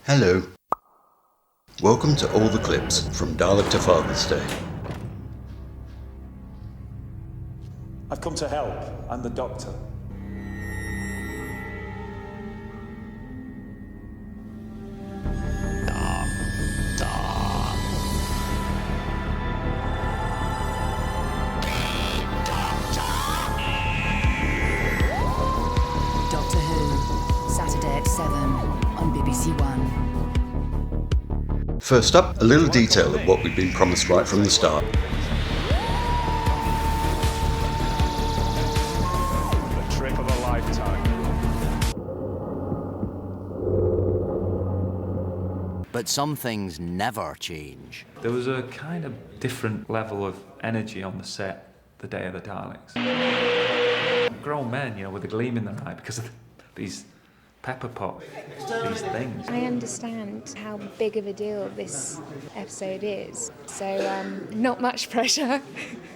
Hello. Welcome to all the clips from Dalek to Father's Day. I've come to help. I'm the doctor. Doctor Who, Saturday at 7 on BBC One. First up, a little detail of what we've been promised right from the start. The trip of a lifetime. But some things never change. There was a kind of different level of energy on the set the day of the Daleks. Grown men, you know, with a gleam in their eye because of these pepper pot, these things. I understand how big of a deal this episode is, so not much pressure.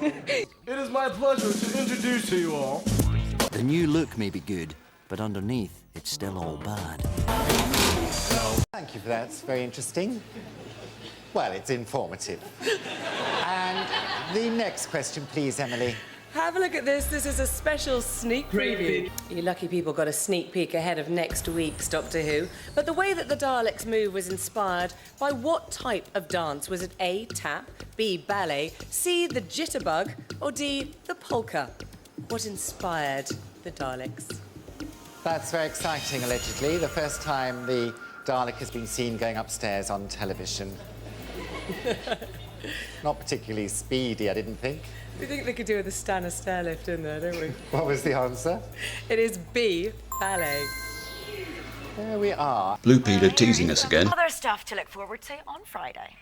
It is my pleasure to introduce to you all. The new look may be good, but underneath, it's still all bad. Thank you for that. It's very interesting. Well, it's informative. And the next question, please, Emily. Have a look at this. This is a special sneak preview. You lucky people got a sneak peek ahead of next week's Doctor Who. But the way that the Daleks move was inspired by what type of dance? Was it A, tap, B, ballet, C, the jitterbug, or D, the polka? What inspired the Daleks? That's very exciting, allegedly. The first time the Dalek has been seen going upstairs on television. Not particularly speedy, I didn't think. We think they could do with a Stanner stairlift in there, don't we? What was the answer? It is B, ballet. There we are. Blue Peter teasing us again. Other stuff to look forward to on Friday.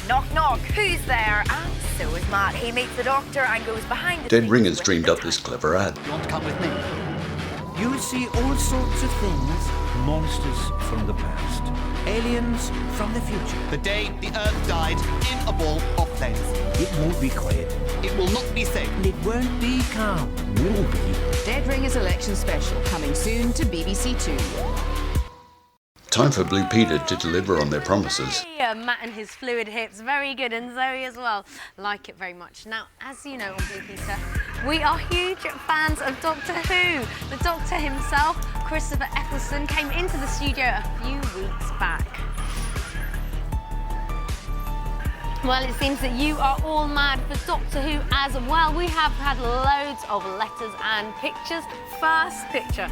Knock, knock. Who's there? And so is Matt. He meets the doctor and goes behind the Dead scenes Ringers with dreamed the up this clever ad. You want to come with me? You'll see all sorts of things. Monsters from the past. Aliens from the future. The day the Earth died in a ball of flames. It won't be quiet. It will not be safe. It won't be calm. Will be. Dead Ringers election special coming soon to BBC Two. Time for Blue Peter to deliver on their promises. Yeah, Matt and his fluid hips, very good, and Zoe as well. Like it very much. Now, as you know on Blue Peter, we are huge fans of Doctor Who. The Doctor himself, Christopher Eccleston, came into the studio a few weeks back. Well, it seems that you are all mad for Doctor Who as well. We have had loads of letters and pictures. First picture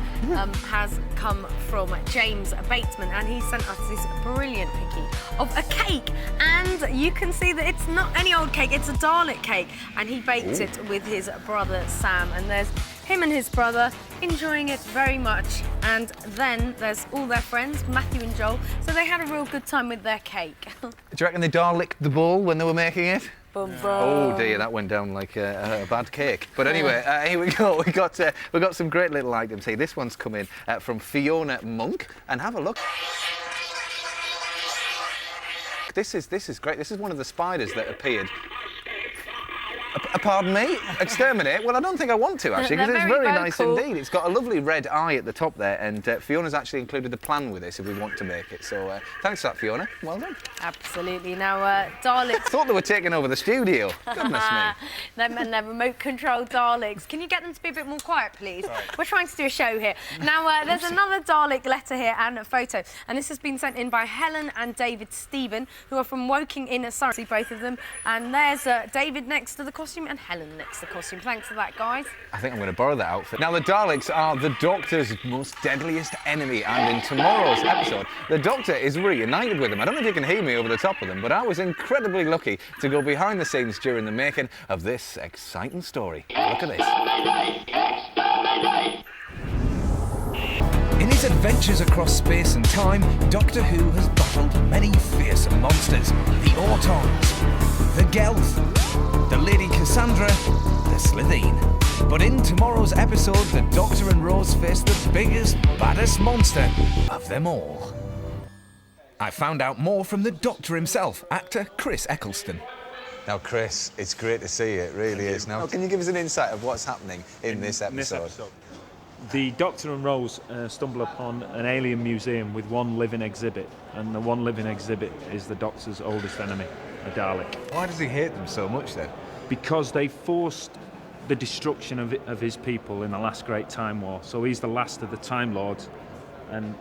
has come from James Batesman, and he sent us this brilliant picky of a cake. And you can see that it's not any old cake, it's a Dalek cake. And he baked it with his brother Sam. And there's him and his brother enjoying it very much. And then there's all their friends, Matthew and Joel. So they had a real good time with their cake. Do you reckon they Daleked the ball when they were making it? Boom, boom. Oh dear, that went down like a bad cake. But anyway, here we go. We got some great little items here. This one's come in from Fiona Monk, and have a look. This is great. This is one of the spiders that appeared. Pardon me? Exterminate? Well, I don't think I want to, actually, because it's very nice indeed. It's got a lovely red eye at the top there, and Fiona's actually included the plan with this if we want to make it. So thanks for that, Fiona. Well done. Absolutely. Now, Daleks... I thought they were taking over the studio. Goodness me. Them and their remote-controlled Daleks. Can you get them to be a bit more quiet, please? Right. We're trying to do a show here. Now, there's another Dalek letter here and a photo, and this has been sent in by Helen and David Stephen, who are from Woking in Surrey. See both of them. And there's David next to the costume and Helen next to the costume. Thanks for that, guys. I think I'm going to borrow that outfit. Now, the Daleks are the Doctor's most deadliest enemy, and in tomorrow's episode, the Doctor is reunited with them. I don't know if you can hear me over the top of them, but I was incredibly lucky to go behind the scenes during the making of this exciting story. Look at this. In his adventures across space and time, Doctor Who has battled many fearsome monsters. The Autons, the Gelth, the Lady Cassandra, the Slitheen. But in tomorrow's episode, the Doctor and Rose face the biggest, baddest monster of them all. I found out more from the Doctor himself, actor Chris Eccleston. Now, Chris, it's great to see you. It really is. Now, can you give us an insight of what's happening in this episode? The Doctor and Rose stumble upon an alien museum with one living exhibit, and the one living exhibit is the Doctor's oldest enemy, a Dalek. Why does he hate them so much then? Because they forced the destruction of his people in the last Great Time War. So he's the last of the Time Lords, and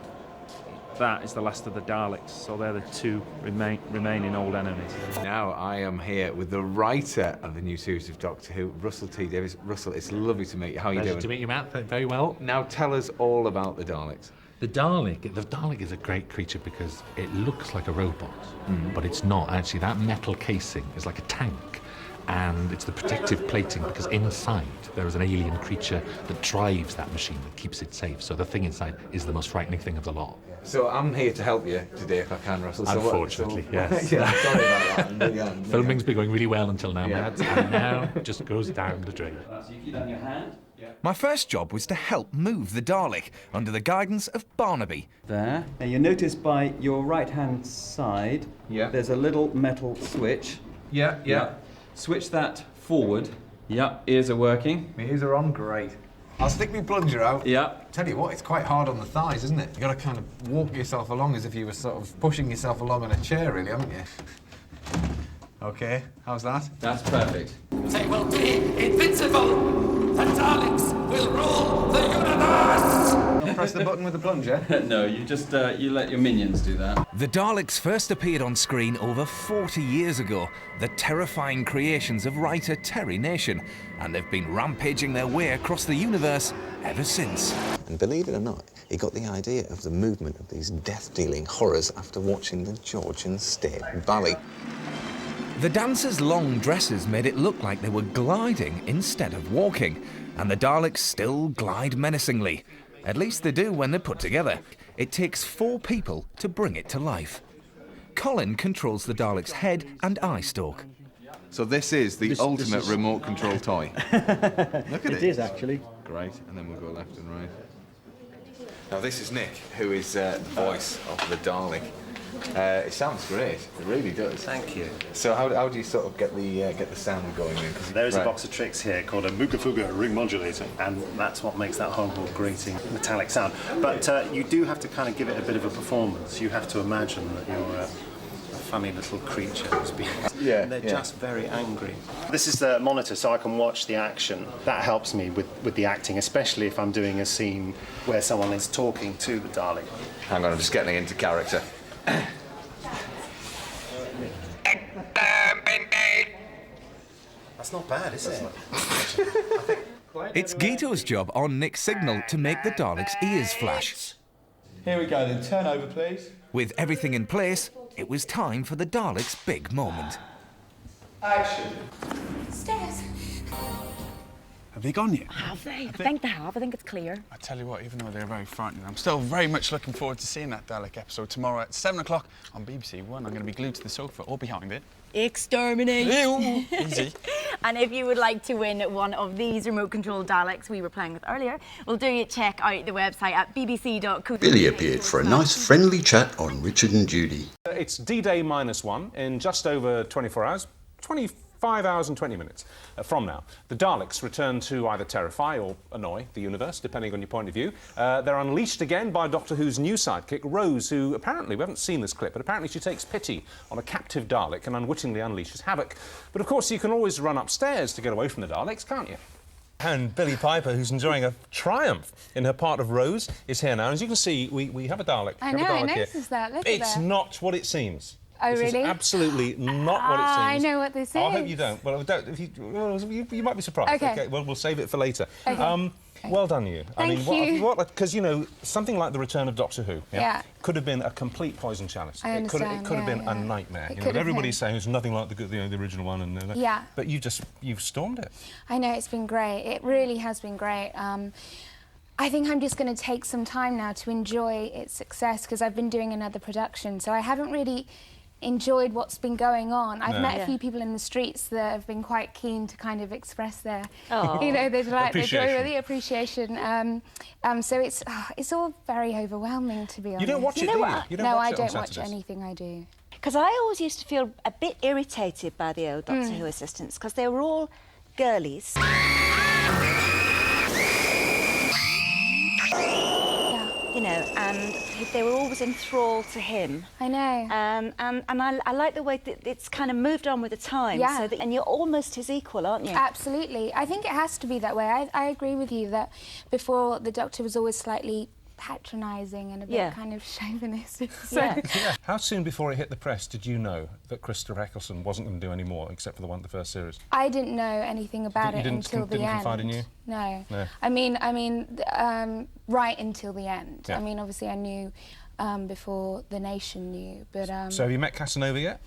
that is the last of the Daleks. So they're the two remaining old enemies. Now I am here with the writer of the new series of Doctor Who, Russell T Davies. Russell, it's lovely to meet you. How are you doing? Pleasure to meet you, Matt. Very well. Now tell us all about the Daleks. The Dalek is a great creature because it looks like a robot, but it's not actually. That metal casing is like a tank, and it's the protective plating because inside there is an alien creature that drives that machine, that keeps it safe. So the thing inside is the most frightening thing of the lot. So I'm here to help you today if I can, Russell. Unfortunately, yes. Yeah, sorry about that. Filming's been going really well until now, Matt, and now it just goes down the drain. So you keep that in your hand. My first job was to help move the Dalek under the guidance of Barnaby. There. Now you notice by your right-hand side, there's a little metal switch. Yeah. Switch that forward. Yeah, ears are working. My ears are on, great. I'll stick my plunger out. Yeah. Tell you what, it's quite hard on the thighs, isn't it? You've got to kind of walk yourself along as if you were sort of pushing yourself along in a chair, really, haven't you? Okay, how's that? That's perfect. They will be invincible! The Daleks will rule the universe! Don't press the button with the plunger. No, you just you let your minions do that. The Daleks first appeared on screen over 40 years ago, the terrifying creations of writer Terry Nation, and they've been rampaging their way across the universe ever since. And believe it or not, he got the idea of the movement of these death-dealing horrors after watching the Georgian State Ballet. The dancers' long dresses made it look like they were gliding instead of walking, and the Daleks still glide menacingly. At least they do when they're put together. It takes 4 people to bring it to life. Colin controls the Dalek's head and eye stalk. So this is the ultimate remote control toy. Look at it. It is, actually. Great, and then we'll go left and right. Now this is Nick, who is voice of the Dalek. It sounds great. It really does. Thank you. So how do you sort of get the sound going in? There is a box of tricks here called a Mugafuga ring modulator, and that's what makes that horrible grating metallic sound. But you do have to kind of give it a bit of a performance. You have to imagine that you're a funny little creature who's been... They're just very angry. This is the monitor, so I can watch the action. That helps me with the acting, especially if I'm doing a scene where someone is talking to the Dalek. Hang on, I'm just getting into character. That's not bad, is it? It's Gito's job on Nick's signal to make the Dalek's ears flash. Here we go then, turn over please. With everything in place, it was time for the Dalek's big moment. Action. Stairs. Have they gone yet? Have they? I think they have. I think it's clear. I tell you what, even though they're very frightening, I'm still very much looking forward to seeing that Dalek episode tomorrow at 7 o'clock on BBC One. I'm going to be glued to the sofa or behind it. Exterminate. Easy. And if you would like to win one of these remote control Daleks we were playing with earlier, well, do you check out the website at bbc.co. Billie appeared for a nice friendly chat on Richard and Judy. It's D-Day -1 in just over 24 hours, 25 hours and 20 minutes from now. The Daleks return to either terrify or annoy the universe, depending on your point of view. They're unleashed again by Doctor Who's new sidekick, Rose, who apparently, we haven't seen this clip, but apparently she takes pity on a captive Dalek and unwittingly unleashes havoc. But of course, you can always run upstairs to get away from the Daleks, can't you? And Billie Piper, who's enjoying a triumph in her part of Rose, is here now. As you can see, we have a Dalek. I know, I noticed that. Look at It's that. not what it seems. Oh, this really? is absolutely not what it seems. I know what this is. I hope you don't. Well, you might be surprised. Okay. Well, we'll save it for later. Okay. Well done, you. Thank you. Because, you know, something like the return of Doctor Who could have been a complete poison chalice. I understand. It could have been a nightmare. You know, everybody's saying it's nothing like the original one. And But you've stormed it. I know, it's been great. It really has been great. I think I'm just going to take some time now to enjoy its success because I've been doing another production, so I haven't really enjoyed what's been going on. I've met a few people in the streets that have been quite keen to kind of express their, you know, their delight, their joy, the appreciation. So it's all very overwhelming, to be honest. You don't watch it, do you? You don't no, watch I it on don't watch Saturdays? anything I do. Because I always used to feel a bit irritated by the old Doctor Who assistants because they were all girlies. you know, and they were always enthralled to him. I know. And I like the way that it's kind of moved on with the time. Yeah. So that, and you're almost his equal, aren't you? Absolutely. I think it has to be that way. I agree with you that before the Doctor was always slightly patronising and a bit kind of chauvinistic. So. How soon before it hit the press did you know that Christopher Eccleston wasn't going to do any more except for the first series? I didn't know anything about it until the end. Didn't confide in you? No. No. I mean, right until the end. Yeah. I mean, obviously I knew before the nation knew, but... So have you met Casanova yet?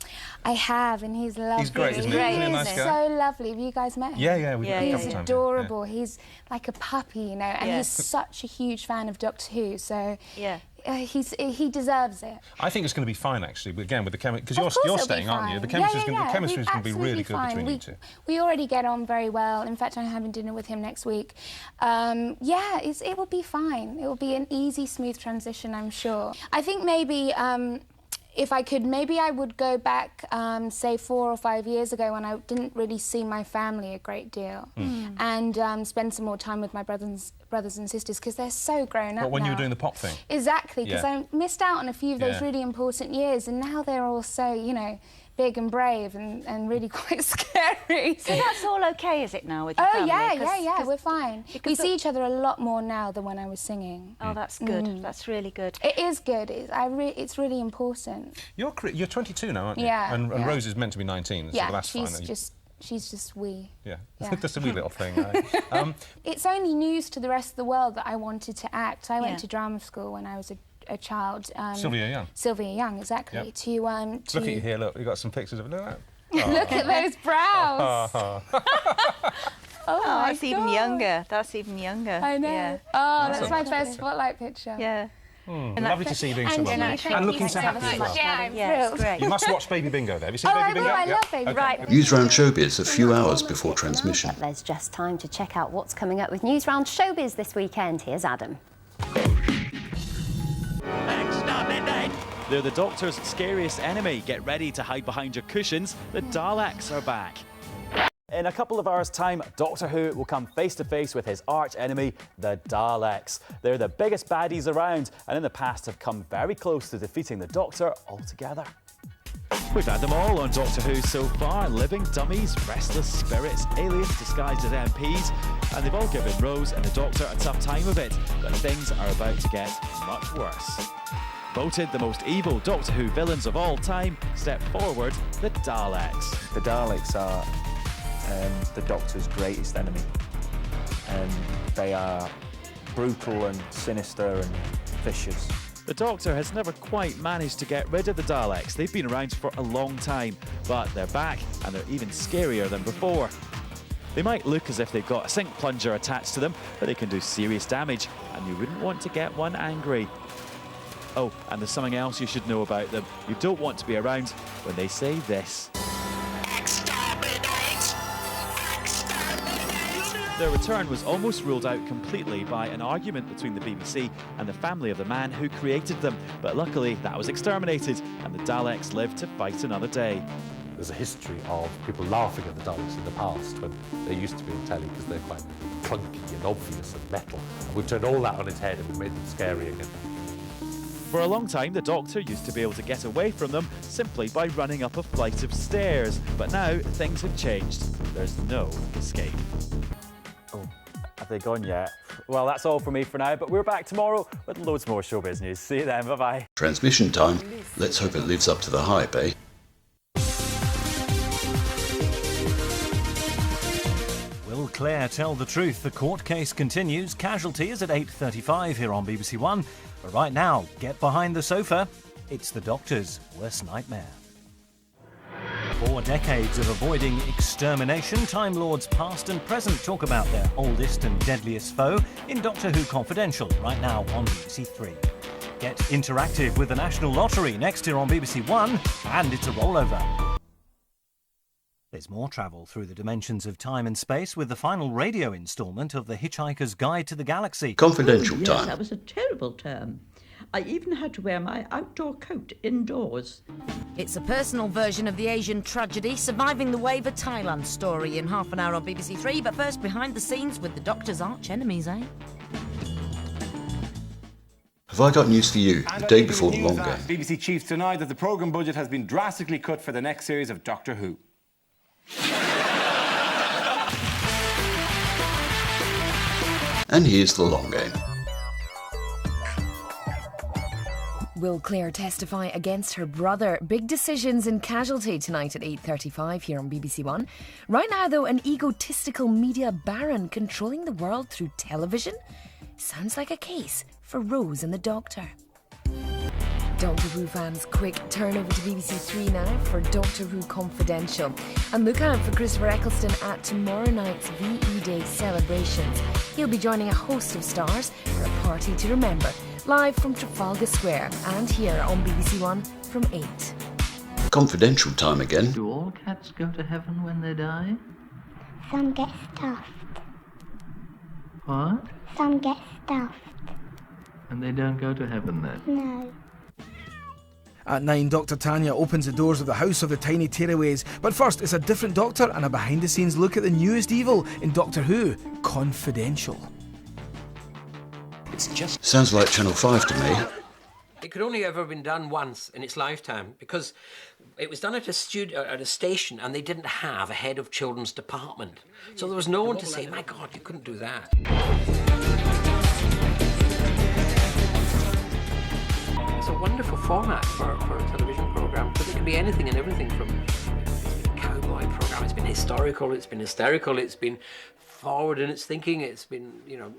I have, and he's lovely. He's great, isn't he? Isn't he a nice guy? So lovely. Have you guys met him? Yeah, we've met a couple He's of times. adorable. Yeah. He's like a puppy, you know, and he's such a huge fan of Doctor Who, so... Yeah. He deserves it. I think it's going to be fine, actually, again, with the chemistry, because you're staying, aren't you? The chemistry is going to be really good between you two. We already get on very well. In fact, I'm having dinner with him next week. It will be fine. It will be an easy, smooth transition, I'm sure. I think maybe... if I could, maybe I would go back, say 4 or 5 years ago when I didn't really see my family a great deal, and spend some more time with my brothers and sisters, because they're so grown up But when now. you were doing the pop thing? Exactly, because I missed out on a few of those really important years, and now they're all so, you know, big and brave and really quite scary. So that's all okay, is it, now, with your family? Yeah, we're fine. We see each other a lot more now than when I was singing. Oh, that's good. That's really good. It is good. It's really important. You're 22 now, aren't you? Yeah. And Rose is meant to be 19, so that's fine. She's just wee. Yeah, just a wee little thing. It's only news to the rest of the world that I wanted to act. I went to drama school when I was a child. Sylvia Young. Sylvia Young, exactly. Yep. To look at you here. Look, we've got some pictures of it. Look at that. Look at those brows. Oh, that's even younger. That's even younger. I know. Yeah. Oh, that's my first spotlight picture. Yeah. Lovely to see you doing so well. And looking so happy as well. Yeah, I'm thrilled. Great. You must watch Baby Bingo there. Have you seen Baby Bingo? I love Baby Bingo. Right. Newsround Showbiz a few hours before transmission. But there's just time to check out what's coming up with Newsround Showbiz this weekend. Here's Adam. They're the Doctor's scariest enemy. Get ready to hide behind your cushions. The Daleks are back. In a couple of hours' time, Doctor Who will come face to face with his arch enemy, the Daleks. They're the biggest baddies around, and in the past have come very close to defeating the Doctor altogether. We've had them all on Doctor Who so far. Living dummies, restless spirits, aliens disguised as MPs, and they've all given Rose and the Doctor a tough time of it. But things are about to get much worse. Voted the most evil Doctor Who villains of all time, step forward, the Daleks. The Daleks are the Doctor's greatest enemy. They are brutal and sinister and vicious. The Doctor has never quite managed to get rid of the Daleks. They've been around for a long time, but they're back and they're even scarier than before. They might look as if they've got a sink plunger attached to them, but they can do serious damage, and you wouldn't want to get one angry. Oh, and there's something else you should know about them. You don't want to be around when they say this. Their return was almost ruled out completely by an argument between the BBC and the family of the man who created them, but luckily that was exterminated and the Daleks lived to fight another day. There's a history of people laughing at the Daleks in the past when they used to be in telly because they're quite clunky and obvious and metal. And we've turned all that on its head and we've made them scary again. For a long time, the Doctor used to be able to get away from them simply by running up a flight of stairs, but now things have changed. There's no escape. Oh, have they gone yet? Well, that's all from me for now, but we're back tomorrow with loads more showbiz news. See you then, bye-bye. Transmission time. Let's hope it lives up to the hype, eh? Will Claire tell the truth? The court case continues. Casualty is at 8:35 here on BBC One. But right now, get behind the sofa. It's the Doctor's worst nightmare. 4 decades of avoiding extermination, Time Lords past and present talk about their oldest and deadliest foe in Doctor Who Confidential, right now on BBC Three. Get interactive with the National Lottery next here on BBC One, and it's a rollover. There's more travel through the dimensions of time and space with the final radio instalment of The Hitchhiker's Guide to the Galaxy. Confidential yes, time. That was a terrible term. I even had to wear my outdoor coat indoors. It's a personal version of the Asian tragedy, Surviving the Wave, a Thailand story in half an hour on BBC Three. But first, behind the scenes with the Doctor's arch enemies, eh? Have I got news for you the day before the long game? BBC Chiefs denied that the programme budget has been drastically cut for the next series of Doctor Who. And here's the long game. Will Clare testify against her brother? Big decisions in Casualty tonight at 8:35 here on BBC One. Right now, though, an egotistical media baron controlling the world through television? Sounds like a case for Rose and the Doctor. Doctor Who fans, quick turn over to BBC Three now for Doctor Who Confidential. And look out for Christopher Eccleston at tomorrow night's VE Day celebrations. He'll be joining a host of stars for a party to remember, live from Trafalgar Square and here on BBC One from 8. Confidential time again. Do all cats go to heaven when they die? Some get stuffed. What? Some get stuffed. And they don't go to heaven then? No. At 9, Dr. Tanya opens the doors of the House of the Tiny Tearaways. But first, it's a different Doctor and a behind-the-scenes look at the newest evil in Doctor Who, Confidential. It's just... Sounds like Channel 5 to me. It could only ever have been done once in its lifetime because it was done at a station and they didn't have a head of children's department. So there was no one to say, my God, you couldn't do that. It's a wonderful format for a television programme because it can be anything and everything from a cowboy programme. It's been historical, it's been hysterical, it's been forward in its thinking, it's been, you know...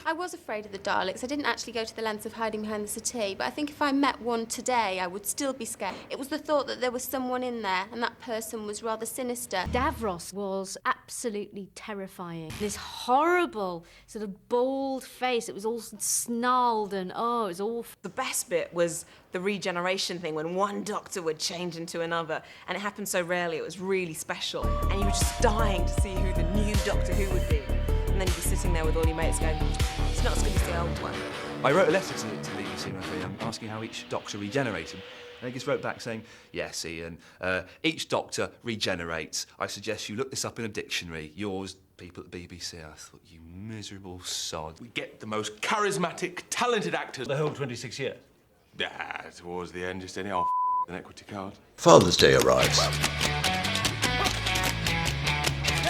I was afraid of the Daleks. I didn't actually go to the lengths of hiding behind the settee, but I think if I met one today, I would still be scared. It was the thought that there was someone in there, and that person was rather sinister. Davros was absolutely terrifying. This horrible, sort of bald face. It was all snarled and, oh, it was awful. The best bit was the regeneration thing, when one Doctor would change into another, and it happened so rarely, it was really special. And you were just dying to see who the new Doctor Who would be. And then you'd be sitting there with all your mates going, it's not as good as the old one. I wrote a letter to BBC Murphy asking how each Doctor regenerated. And he just wrote back saying, yes, Ian, each Doctor regenerates. I suggest you look this up in a dictionary. Yours, people at the BBC. I thought, you miserable sod. We get the most charismatic, talented actors. The whole 26 year? Yeah, towards the end, just any old an equity card. Father's Day arrives.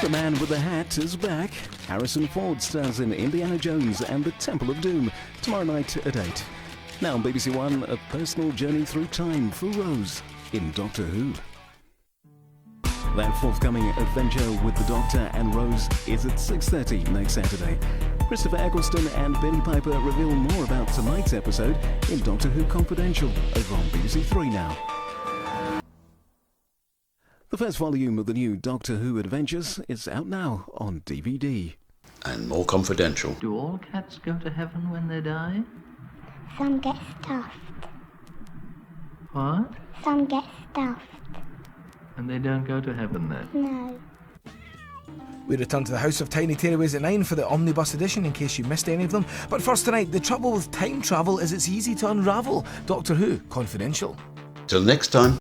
The Man with the Hat is back. Harrison Ford stars in Indiana Jones and the Temple of Doom tomorrow night at 8. Now on BBC One, a personal journey through time for Rose in Doctor Who. That forthcoming adventure with the Doctor and Rose is at 6:30 next Saturday. Christopher Eccleston and Billie Piper reveal more about tonight's episode in Doctor Who Confidential over on BBC Three now. The first volume of the new Doctor Who Adventures is out now on DVD. And more Confidential. Do all cats go to heaven when they die? Some get stuffed. What? Some get stuffed. And they don't go to heaven then? No. We return to the House of Tiny Tearaways at 9 for the Omnibus edition in case you missed any of them. But first tonight, the trouble with time travel is it's easy to unravel. Doctor Who Confidential. Till next time.